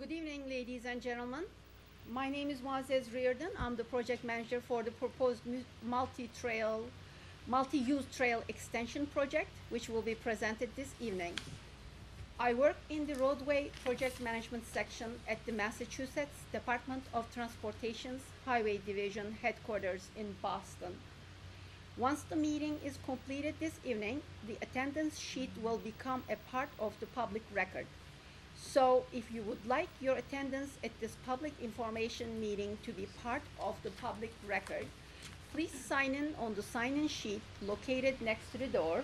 Good evening, ladies and gentlemen. My name is Muazzez Reardon. I'm the project manager for the proposed multi-use trail extension project, which will be presented this evening. I work in the roadway project management section at the Massachusetts Department of Transportation's Highway Division headquarters in Boston. Once the meeting is completed this evening, the attendance sheet will become a part of the public record. So if you would like your attendance at this public information meeting to be part of the public record, please sign in on the sign-in sheet located next to the door.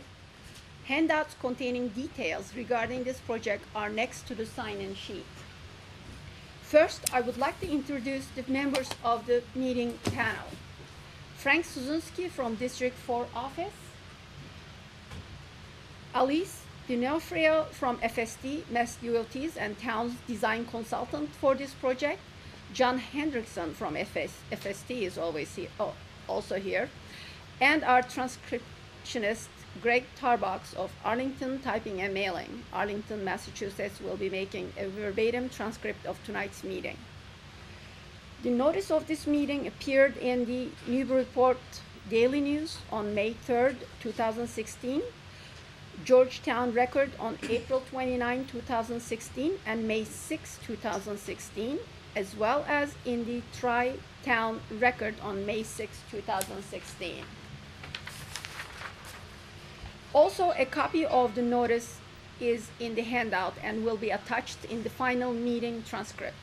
Handouts containing details regarding this project are next to the sign-in sheet. First, I would like to introduce the members of the meeting panel. Frank Suzunski from District 4 office. Alice Dinofrio from FSD, Mass DOTs and Towns Design Consultant for this project. John Hendrickson from FSD is also here. And our transcriptionist, Greg Tarbox of Arlington Typing and Mailing, Arlington, Massachusetts, will be making a verbatim transcript of tonight's meeting. The notice of this meeting appeared in the Newburyport Daily News on May 3rd, 2016, Georgetown Record on April 29, 2016, and May 6, 2016, as well as in the Tri-Town Record on May 6, 2016. Also, a copy of the notice is in the handout and will be attached in the final meeting transcript.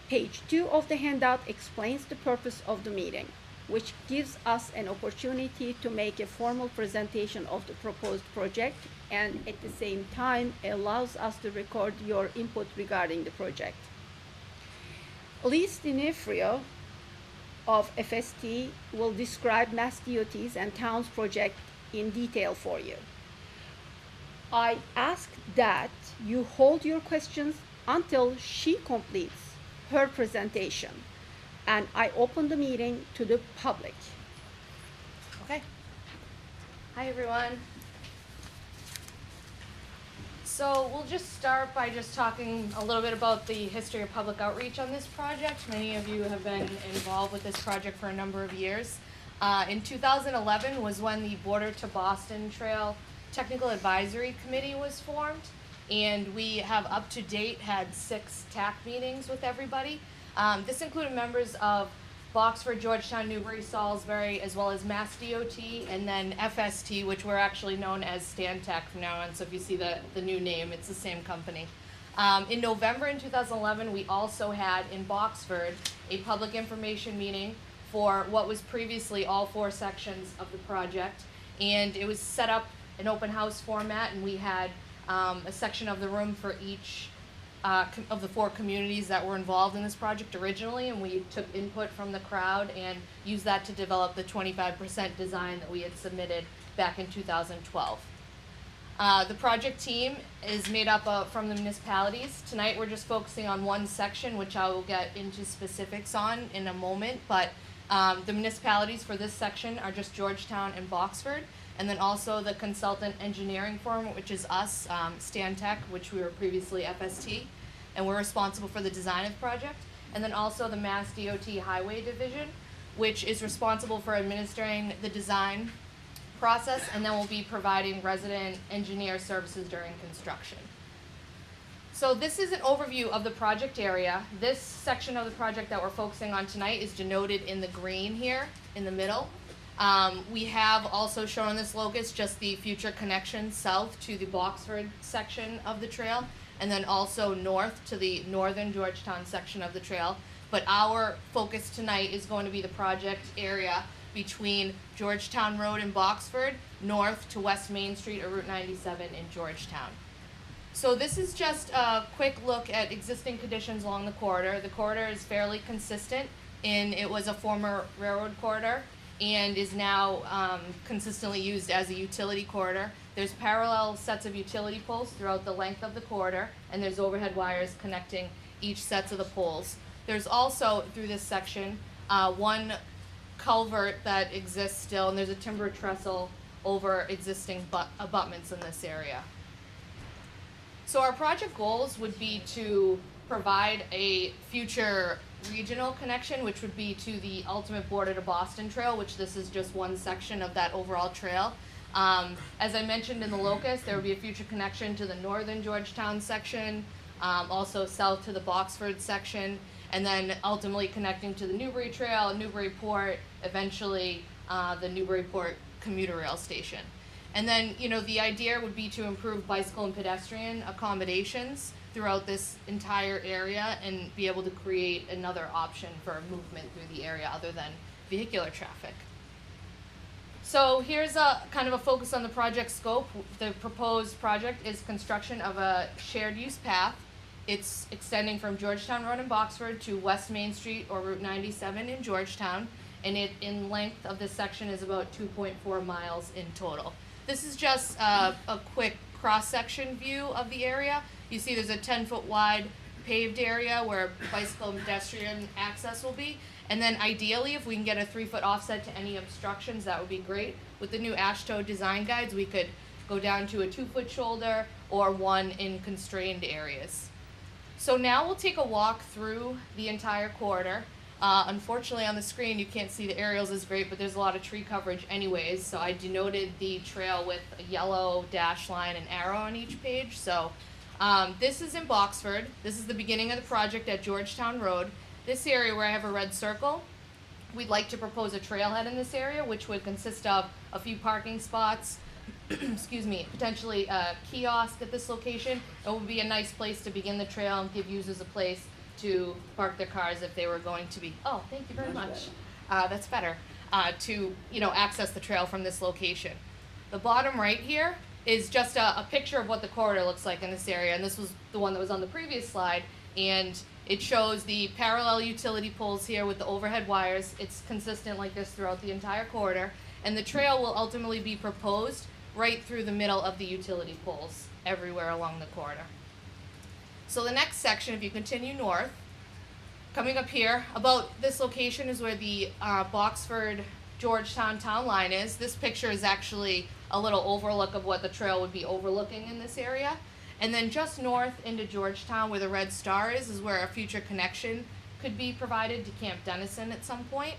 Page 2 of the handout explains the purpose of the meeting, which gives us an opportunity to make a formal presentation of the proposed project and at the same time allows us to record your input regarding the project. Elise Dinefrio of FST will describe Mass DOTs and Towns project in detail for you. I ask that you hold your questions until she completes her presentation, and I open the meeting to the public. Okay. Hi, everyone. So we'll just start by just talking a little bit about the history of public outreach on this project. Many of you have been involved with this project for a number of years. In 2011 was when the Border to Boston Trail Technical Advisory Committee was formed, and we have up to date had 6 TAC meetings with everybody. This included members of Boxford, Georgetown, Newbury, Salisbury, as well as Mass DOT, and then FST, which we're actually known as StanTech from now on, so if you see the new name, it's the same company. In November in 2011, we also had in Boxford a public information meeting for what was previously all 4 sections of the project, and it was set up in open house format, and we had a section of the room for each of the 4 communities that were involved in this project originally, and we took input from the crowd and used that to develop the 25% design that we had submitted back in 2012. The project team is made up from the municipalities. Tonight we're just focusing on one section, which I will get into specifics on in a moment, but the municipalities for this section are just Georgetown and Boxford, and then also the consultant engineering firm, which is us, StanTech, which we were previously FST, and we're responsible for the design of the project, and then also the Mass DOT Highway Division, which is responsible for administering the design process, and then we'll be providing resident engineer services during construction. So this is an overview of the project area. This section of the project that we're focusing on tonight is denoted in the green here in the middle. We have also shown on this locus just the future connection south to the Boxford section of the trail, and then also north to the northern Georgetown section of the trail. But our focus tonight is going to be the project area between Georgetown Road and Boxford, north to West Main Street or Route 97 in Georgetown. So this is just a quick look at existing conditions along the corridor. The corridor is fairly consistent it was a former railroad corridor and is now consistently used as a utility corridor. There's parallel sets of utility poles throughout the length of the corridor, and there's overhead wires connecting each sets of the poles. There's also, through this section, one culvert that exists still, and there's a timber trestle over existing abutments in this area. So our project goals would be to provide a future regional connection, which would be to the ultimate border to Boston Trail, which this is just one section of that overall trail. As I mentioned in the locus, there would be a future connection to the northern Georgetown section, also south to the Boxford section, and then ultimately connecting to the Newbury Trail, Newburyport, eventually the Newburyport commuter rail station. And then, the idea would be to improve bicycle and pedestrian accommodations throughout this entire area and be able to create another option for movement through the area other than vehicular traffic. So here's a kind of a focus on the project scope. The proposed project is construction of a shared use path. It's extending from Georgetown Road in Boxford to West Main Street or Route 97 in Georgetown, and it in length of this section is about 2.4 miles in total. This is just a quick cross-section view of the area. You see there's a 10-foot wide paved area where bicycle and pedestrian access will be. And then ideally, if we can get a 3-foot offset to any obstructions, that would be great. With the new AASHTO design guides, we could go down to a 2-foot shoulder or one in constrained areas. So now we'll take a walk through the entire corridor. Unfortunately, on the screen, you can't see the aerials as great, but there's a lot of tree coverage anyways. So I denoted the trail with a yellow dash line and arrow on each page. So this is in Boxford. This is the beginning of the project at Georgetown Road. This area where I have a red circle, we'd like to propose a trailhead in this area, which would consist of a few parking spots, excuse me, potentially a kiosk at this location. It would be a nice place to begin the trail and give users a place to park their cars if they were going to be, oh, thank you very much. That's better, to, access the trail from this location. The bottom right here is just a picture of what the corridor looks like in this area, and this was the one that was on the previous slide, and it shows the parallel utility poles here with the overhead wires. It's consistent like this throughout the entire corridor, and the trail will ultimately be proposed right through the middle of the utility poles everywhere along the corridor. So the next section, if you continue north, coming up here, about this location is where the Boxford Georgetown town line is. This picture is actually a little overlook of what the trail would be overlooking in this area. And then just north into Georgetown where the red star is where a future connection could be provided to Camp Dennison at some point.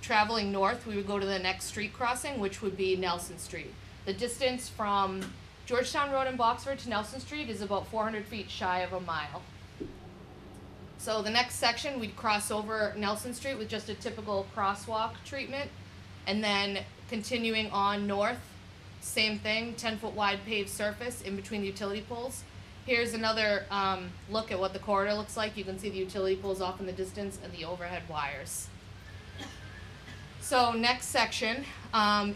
Traveling north, we would go to the next street crossing, which would be Nelson Street. The distance from Georgetown Road in Boxford to Nelson Street is about 400 feet shy of a mile. So the next section, we'd cross over Nelson Street with just a typical crosswalk treatment, and then continuing on north, same thing, 10-foot wide paved surface in between the utility poles. Here's another look at what the corridor looks like. You can see the utility poles off in the distance and the overhead wires. So next section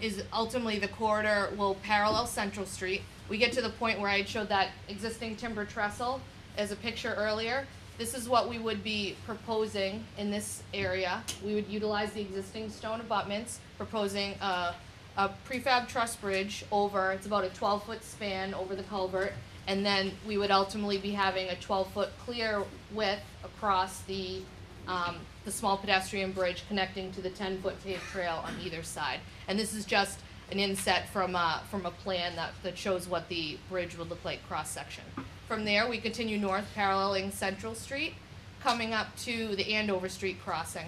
is ultimately the corridor will parallel Central Street. We get to the point where I showed that existing timber trestle as a picture earlier. This is what we would be proposing in this area. We would utilize the existing stone abutments, proposing a prefab truss bridge over, it's about a 12-foot span over the culvert, and then we would ultimately be having a 12-foot clear width across the small pedestrian bridge connecting to the 10-foot paved trail on either side. And this is just an inset from a plan that shows what the bridge would look like cross-section. From there, we continue north, paralleling Central Street, coming up to the Andover Street crossing.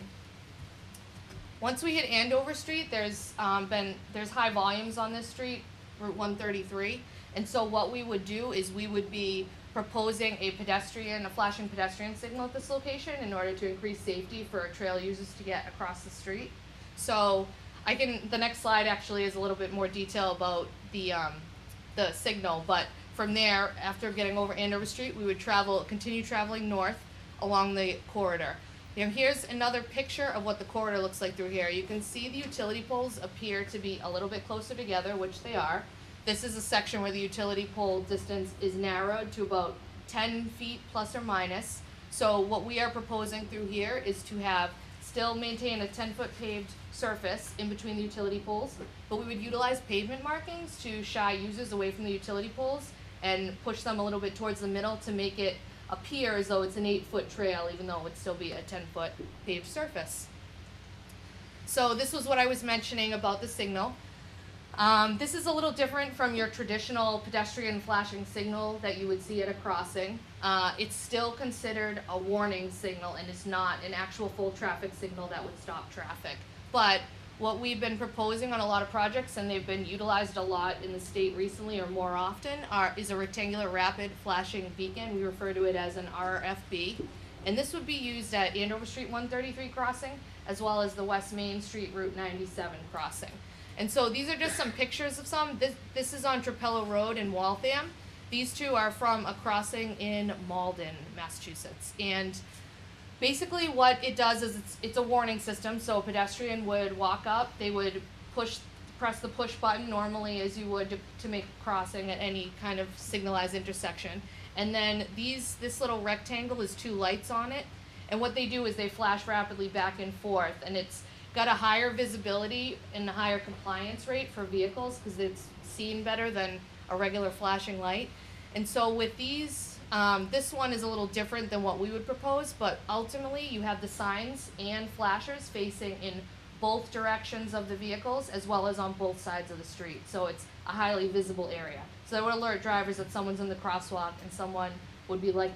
Once we hit Andover Street, there's high volumes on this street, Route 133, and so what we would do is we would be proposing a flashing pedestrian signal at this location in order to increase safety for trail users to get across the street. So the next slide actually is a little bit more detail about the signal, but from there, after getting over Andover Street, we would continue traveling north along the corridor. Here's another picture of what the corridor looks like through here. You can see the utility poles appear to be a little bit closer together, which they are. This is a section where the utility pole distance is narrowed to about 10 feet plus or minus. So what we are proposing through here is to still maintain a 10-foot paved surface in between the utility poles, but we would utilize pavement markings to shy users away from the utility poles and push them a little bit towards the middle to make it appear as though it's an 8-foot trail, even though it would still be a 10-foot paved surface. So this was what I was mentioning about the signal. This is a little different from your traditional pedestrian flashing signal that you would see at a crossing. It's still considered a warning signal and is not an actual full traffic signal that would stop traffic. But what we've been proposing on a lot of projects, and they've been utilized a lot in the state recently or more often, is a rectangular rapid flashing beacon. We refer to it as an RFB. And this would be used at Andover Street 133 crossing, as well as the West Main Street Route 97 crossing. And so these are just some pictures of some. This is on Georgetown Road in Waltham. These two are from a crossing in Molton, Massachusetts. And basically what it does is it's a warning system. So a pedestrian would walk up, they would press the push button normally as you would to make a crossing at any kind of signalized intersection. And then this little rectangle is two lights on it. And what they do is they flash rapidly back and forth. And it's got a higher visibility and a higher compliance rate for vehicles because it's seen better than a regular flashing light. And so with these, this one is a little different than what we would propose, but ultimately you have the signs and flashers facing in both directions of the vehicles as well as on both sides of the street. So it's a highly visible area. So that would alert drivers that someone's in the crosswalk and someone would be would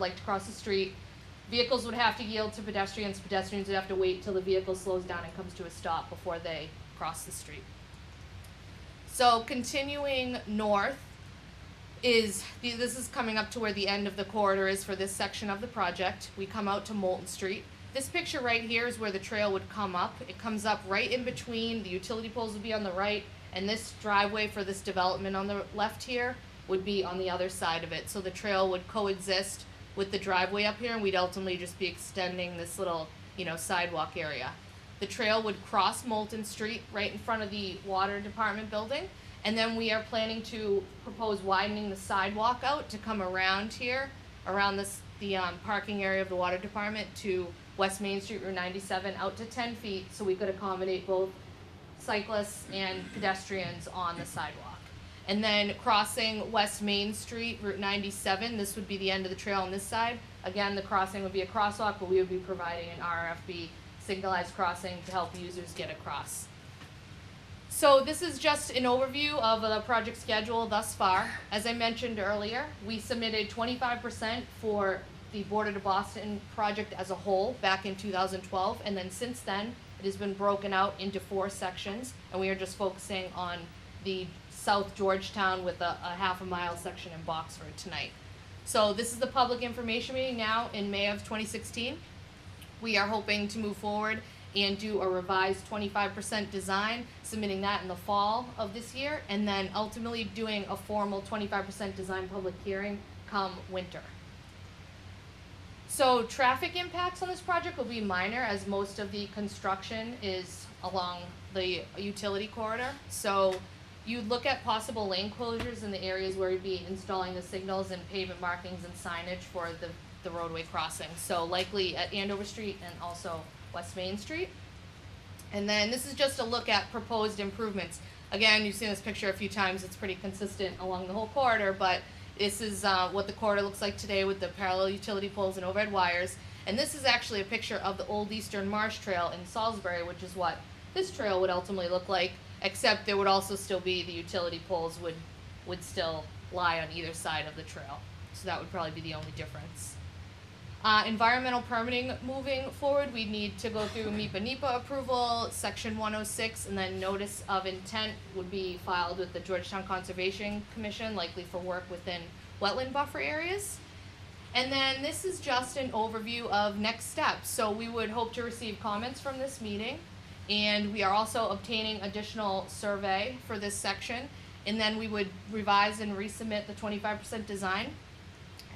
like to cross the street. Vehicles would have to yield to pedestrians. Pedestrians would have to wait till the vehicle slows down and comes to a stop before they cross the street. So continuing north this is coming up to where the end of the corridor is for this section of the project. We come out to Molton Street. This picture right here is where the trail would come up. It comes up right in between. The utility poles would be on the right, and this driveway for this development on the left here would be on the other side of it. So the trail would coexist with the driveway up here, and we'd ultimately just be extending this little, sidewalk area. The trail would cross Molton Street right in front of the water department building, and then we are planning to propose widening the sidewalk out to come around here, around the parking area of the water department to West Main Street Route 97 out to 10 feet so we could accommodate both cyclists and pedestrians on the sidewalk. And then crossing West Main Street, Route 97, this would be the end of the trail on this side. Again, the crossing would be a crosswalk, but we would be providing an RFB signalized crossing to help users get across. So this is just an overview of the project schedule thus far. As I mentioned earlier, we submitted 25% for the Border to Boston project as a whole back in 2012, and then since then, it has been broken out into 4 sections, and we are just focusing on the South Georgetown with a half-a-mile section in Boxford tonight. So this is the public information meeting now in May of 2016. We are hoping to move forward and do a revised 25% design, submitting that in the fall of this year, and then ultimately doing a formal 25% design public hearing come winter. So traffic impacts on this project will be minor, as most of the construction is along the utility corridor. So you'd look at possible lane closures in the areas where you'd be installing the signals and pavement markings and signage for the roadway crossing. So likely at Andover Street and also West Main Street. And then this is just a look at proposed improvements. Again, you've seen this picture a few times. It's pretty consistent along the whole corridor, but this is what the corridor looks like today with the parallel utility poles and overhead wires. And this is actually a picture of the old Eastern Marsh Trail in Salisbury, which is what this trail would ultimately look like, except there would also still be the utility poles would still lie on either side of the trail. So that would probably be the only difference. Environmental permitting moving forward, we need to go through MIPA-NEPA approval, Section 106, and then notice of intent would be filed with the Georgetown Conservation Commission, likely for work within wetland buffer areas. And then this is just an overview of next steps. So we would hope to receive comments from this meeting, and we are also obtaining additional survey for this section, and then we would revise and resubmit the 25% design.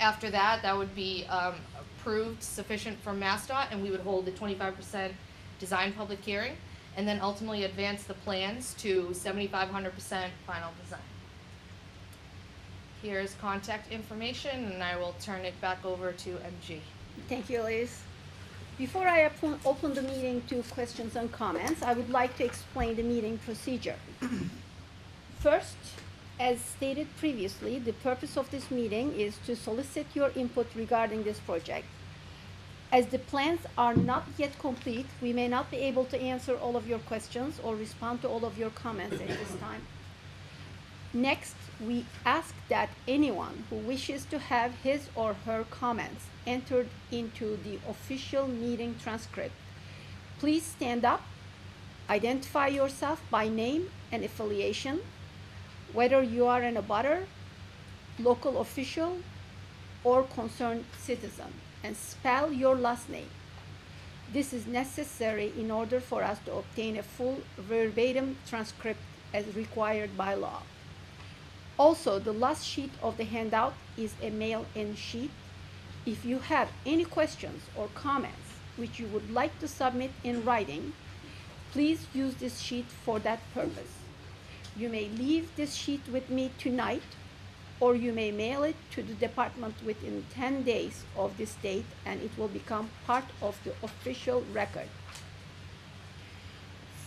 After that, that would be approved sufficient from MassDOT, and we would hold the 25% design public hearing, and then ultimately advance the plans to 7,500% final design. Here's contact information, and I will turn it back over to MG. Thank you, Liz. Before I open the meeting to questions and comments, I would like to explain the meeting procedure. First, as stated previously, the purpose of this meeting is to solicit your input regarding this project. As the plans are not yet complete, we may not be able to answer all of your questions or respond to all of your comments at this time. Next, we ask that anyone who wishes to have his or her comments entered into the official meeting transcript, please stand up, identify yourself by name and affiliation, whether you are an abutter, local official, or concerned citizen, and spell your last name. This is necessary in order for us to obtain a full verbatim transcript as required by law. Also, the last sheet of the handout is a mail-in sheet. If you have any questions or comments which you would like to submit in writing, please use this sheet for that purpose. You may leave this sheet with me tonight, or you may mail it to the department within 10 days of this date, and it will become part of the official record.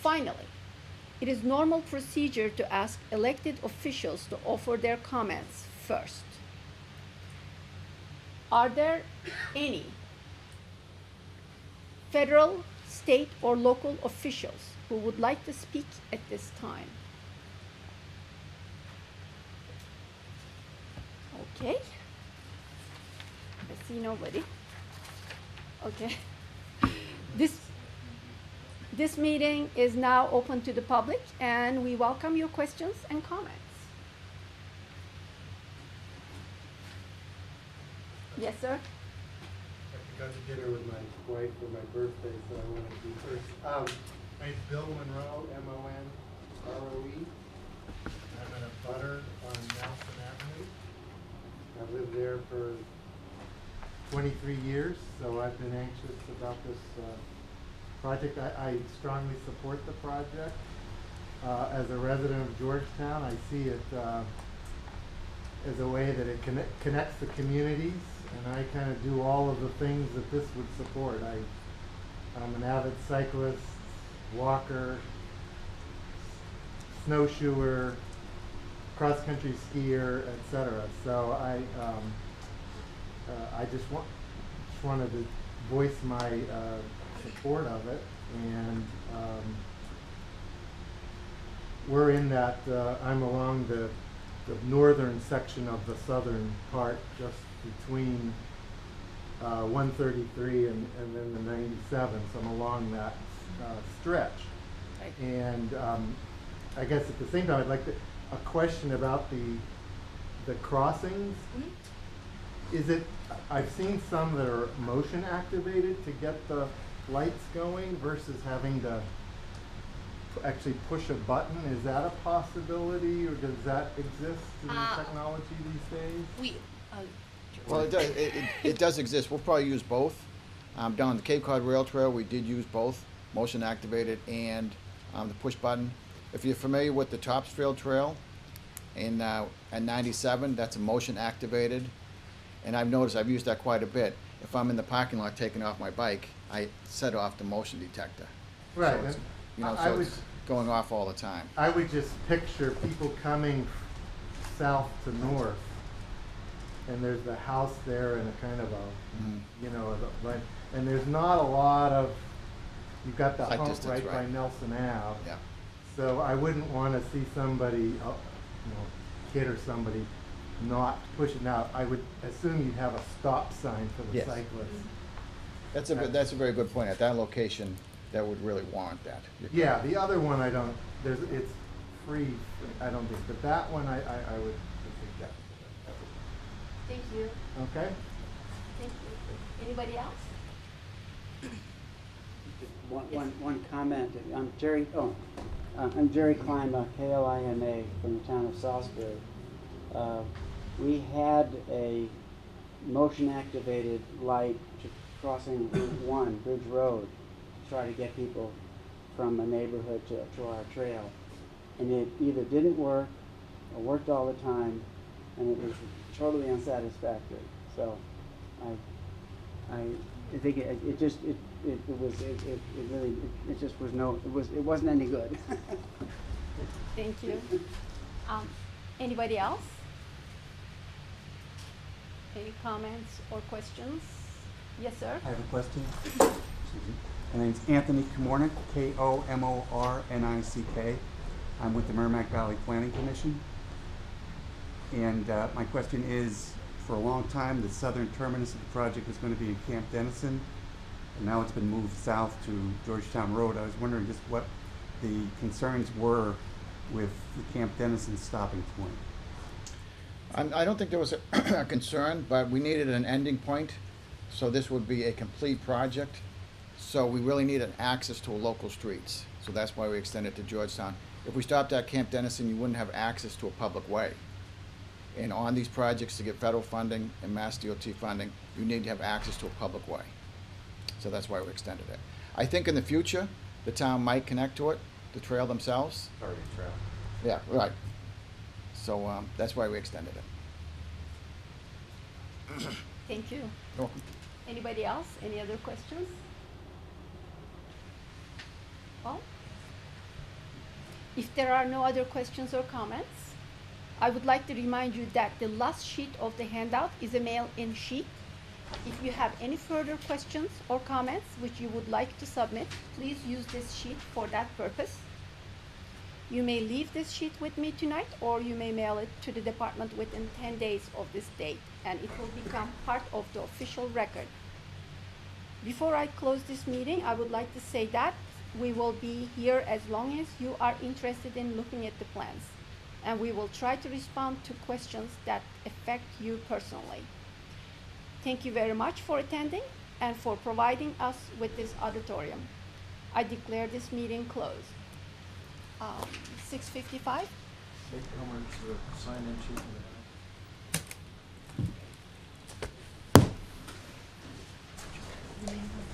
Finally, it is normal procedure to ask elected officials to offer their comments first. Are there any federal, state, or local officials who would like to speak at this time? Okay. I see nobody. Okay. This meeting is now open to the public, and we welcome your questions and comments. Yes, sir? I got to dinner with my wife for my birthday, so I wanted to be first. My name's Bill Monroe, M-O-N-R-O-E. I'm in a butter on Nelson Avenue. I've lived there for 23 years, so I've been anxious about this project. I strongly support the project. As a resident of Georgetown, I see it as a way that it connects the communities, and I kind of do all of the things that this would support. I'm an avid cyclist, walker, snowshoer, cross-country skier, etc. So I just wanted to voice my support of it, and we're in that. I'm along the northern section of the southern part, just between 133 and then the 97. So I'm along that stretch. Right. And I guess at the same time, I'd like a question about the crossings. Mm-hmm. Is it? I've seen some that are motion activated to get the lights going versus having to actually push a button. Is that a possibility, or does that exist in the technology these days? Well, it does exist. We'll probably use both. Down the Cape Cod Rail Trail, we did use both, motion activated and the push button. If you're familiar with the Topsfield Trail in at 97, that's a motion activated. And I've noticed I've used that quite a bit. If I'm in the parking lot taking off my bike, I set off the motion detector. Right. So it's, so it's going off all the time. I would just picture people coming south to north, and there's the house there and a kind of a, and there's not a lot of, you've got the Sight hump distance, right by right. Nelson Ave. Yeah. So I wouldn't want to see somebody, kid or somebody, not push it. Now, I would assume you'd have a stop sign for the Yes. cyclists. That's a very good point. At that location, that would really warrant that. Yeah, the other one I don't, it's free, I don't think, but that one I would think that. Thank you. Okay? Thank you. Anybody else? One comment. I'm Jerry Klima, K-L-I-M-A, from the town of Salisbury. We had a motion-activated light crossing Route 1, Bridge Road, to try to get people from a neighborhood to our trail. And it either didn't work or worked all the time, and it was totally unsatisfactory. So I think it wasn't any good. Thank you. Anybody else? Any comments or questions? Yes, sir. I have a question. Excuse me. My name's Anthony Komornick, Komornick. I'm with the Merrimack Valley Planning Commission. And my question is, for a long time, the southern terminus of the project was going to be in Camp Dennison, and now it's been moved south to Georgetown Road. I was wondering just what the concerns were with the Camp Dennison stopping point. I don't think there was a concern, but we needed an ending point, so this would be a complete project. So we really needed access to local streets, so that's why we extended to Georgetown. If we stopped at Camp Dennison, you wouldn't have access to a public way. And on these projects, to get federal funding and Mass DOT funding, you need to have access to a public way. So that's why we extended it. I think in the future, the town might connect to it, the trail themselves. Sorry, trail. Yeah, right. So that's why we extended it. Thank you. You're welcome. Anybody else? Any other questions? Well, if there are no other questions or comments, I would like to remind you that the last sheet of the handout is a mail-in sheet. If you have any further questions or comments which you would like to submit, please use this sheet for that purpose. You may leave this sheet with me tonight, or you may mail it to the department within 10 days of this date, and it will become part of the official record. Before I close this meeting, I would like to say that we will be here as long as you are interested in looking at the plans, and we will try to respond to questions that affect you personally. Thank you very much for attending and for providing us with this auditorium. I declare this meeting closed. 6:55. Take comments, sign-in sheet. Right.